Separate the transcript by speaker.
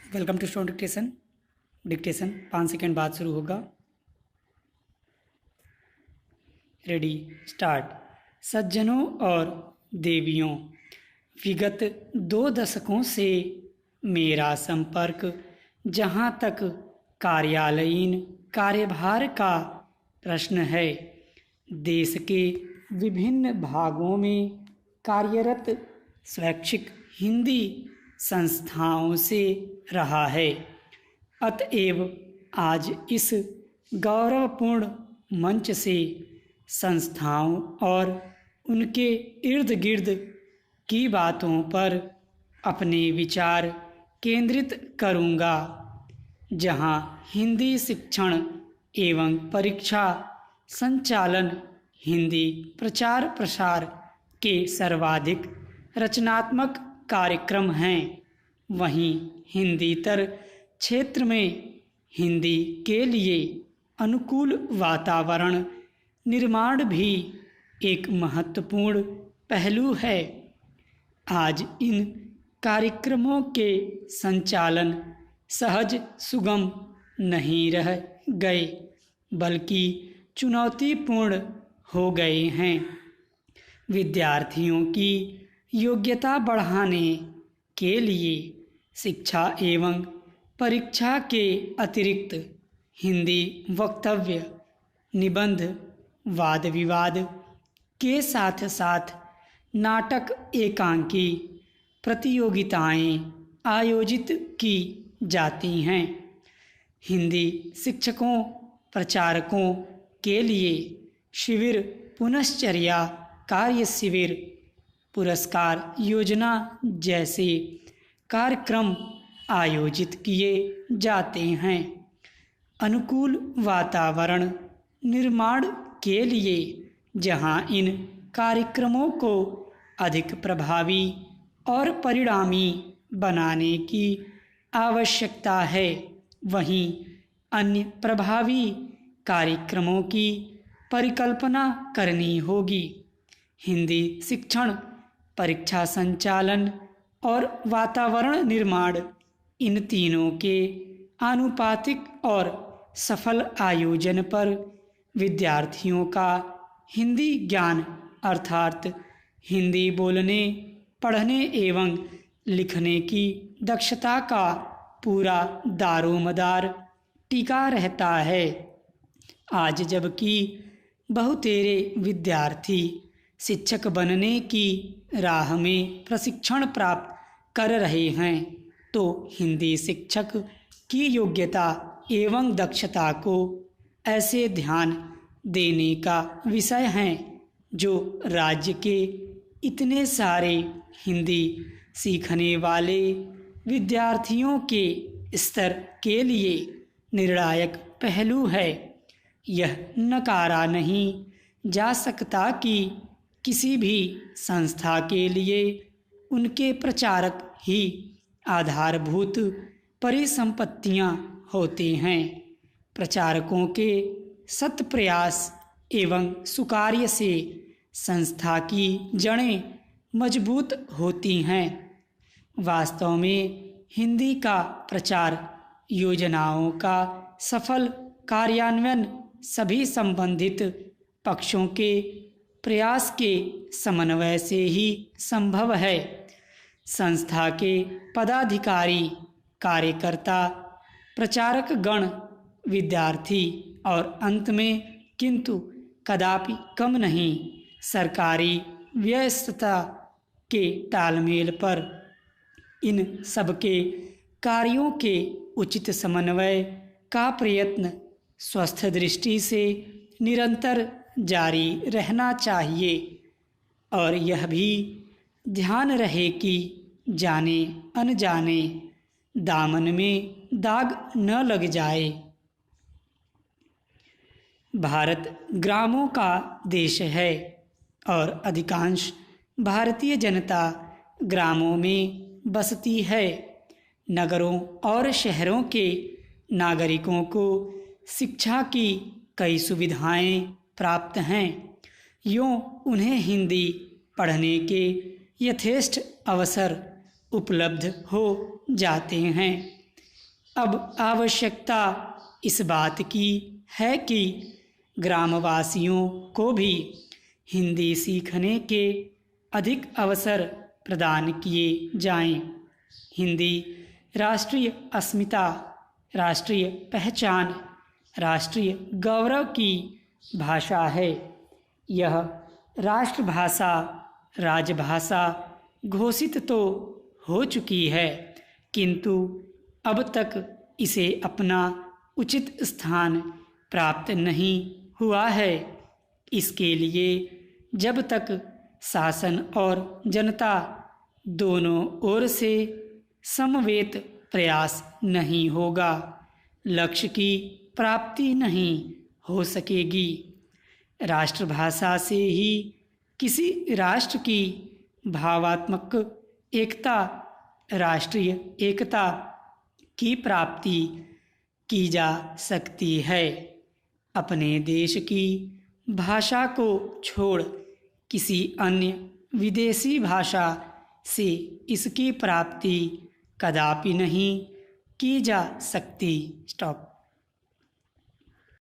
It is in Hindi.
Speaker 1: Welcome to steno dictation. Dictation 5 second बाद शुरू होगा। Ready start. सज्जनों और देवियों, विगत 2 दशकों से मेरा संपर्क जहाँ तक कार्यालयीन कार्यभार का प्रश्न है, देश के विभिन्न भागों में कार्यरत स्वैच्छिक हिंदी संस्थाओं से रहा है। अतएव आज इस गौरवपूर्ण मंच से संस्थाओं और उनके इर्द गिर्द की बातों पर अपने विचार केंद्रित करूँगा, जहाँ हिंदी शिक्षण एवं परीक्षा संचालन हिंदी प्रचार प्रसार के सर्वाधिक रचनात्मक कार्यक्रम हैं, वहीं हिंदीतर क्षेत्र में हिंदी के लिए अनुकूल वातावरण निर्माण भी एक महत्वपूर्ण पहलू है। आज इन कार्यक्रमों के संचालन सहज सुगम नहीं रह गए, बल्कि चुनौतीपूर्ण हो गए हैं। विद्यार्थियों की योग्यता बढ़ाने के लिए शिक्षा एवं परीक्षा के अतिरिक्त हिंदी वक्तव्य, निबंध, वाद विवाद के साथ साथ नाटक एकांकी प्रतियोगिताएं आयोजित की जाती हैं। हिंदी शिक्षकों प्रचारकों के लिए शिविर, पुनश्चर्या कार्य शिविर, पुरस्कार योजना जैसे कार्यक्रम आयोजित किए जाते हैं। अनुकूल वातावरण निर्माण के लिए जहां इन कार्यक्रमों को अधिक प्रभावी और परिणामी बनाने की आवश्यकता है, वहीं अन्य प्रभावी कार्यक्रमों की परिकल्पना करनी होगी। हिंदी शिक्षण, परीक्षा संचालन और वातावरण निर्माण, इन तीनों के आनुपातिक और सफल आयोजन पर विद्यार्थियों का हिंदी ज्ञान अर्थात हिंदी बोलने, पढ़ने एवं लिखने की दक्षता का पूरा दारोमदार टिका रहता है। आज जबकि बहुतेरे विद्यार्थी शिक्षक बनने की राह में प्रशिक्षण प्राप्त कर रहे हैं, तो हिंदी शिक्षक की योग्यता एवं दक्षता को ऐसे ध्यान देने का विषय है, जो राज्य के इतने सारे हिंदी सीखने वाले विद्यार्थियों के स्तर के लिए निर्णायक पहलू है। यह नकारा नहीं जा सकता कि किसी भी संस्था के लिए उनके प्रचारक ही आधारभूत परिसंपत्तियां होते हैं। प्रचारकों के सत प्रयास एवं सुकार्य से संस्था की जड़ें मजबूत होती हैं। वास्तव में हिंदी का प्रचार योजनाओं का सफल कार्यान्वयन सभी संबंधित पक्षों के प्रयास के समन्वय से ही संभव है। संस्था के पदाधिकारी, कार्यकर्ता, प्रचारक गण, विद्यार्थी और अंत में किंतु कदापि कम नहीं, सरकारी व्यस्तता के तालमेल पर इन सबके कार्यों के उचित समन्वय का प्रयत्न स्वस्थ दृष्टि से निरंतर जारी रहना चाहिए, और यह भी ध्यान रहे कि जाने अनजाने दामन में दाग न लग जाए। भारत ग्रामों का देश है और अधिकांश भारतीय जनता ग्रामों में बसती है। नगरों और शहरों के नागरिकों को शिक्षा की कई सुविधाएं प्राप्त हैं, यूँ उन्हें हिंदी पढ़ने के यथेष्ट अवसर उपलब्ध हो जाते हैं। अब आवश्यकता इस बात की है कि ग्रामवासियों को भी हिंदी सीखने के अधिक अवसर प्रदान किए जाएं। हिंदी राष्ट्रीय अस्मिता, राष्ट्रीय पहचान, राष्ट्रीय गौरव की भाषा है। यह राष्ट्रभाषा, राजभाषा घोषित तो हो चुकी है, किंतु अब तक इसे अपना उचित स्थान प्राप्त नहीं हुआ है। इसके लिए जब तक शासन और जनता दोनों ओर से समवेत प्रयास नहीं होगा, लक्ष्य की प्राप्ति नहीं हो सकेगी। राष्ट्रभाषा से ही किसी राष्ट्र की भावात्मक एकता, राष्ट्रीय एकता की प्राप्ति की जा सकती है। अपने देश की भाषा को छोड़ किसी अन्य विदेशी भाषा से इसकी प्राप्ति कदापि नहीं की जा सकती। स्टॉप।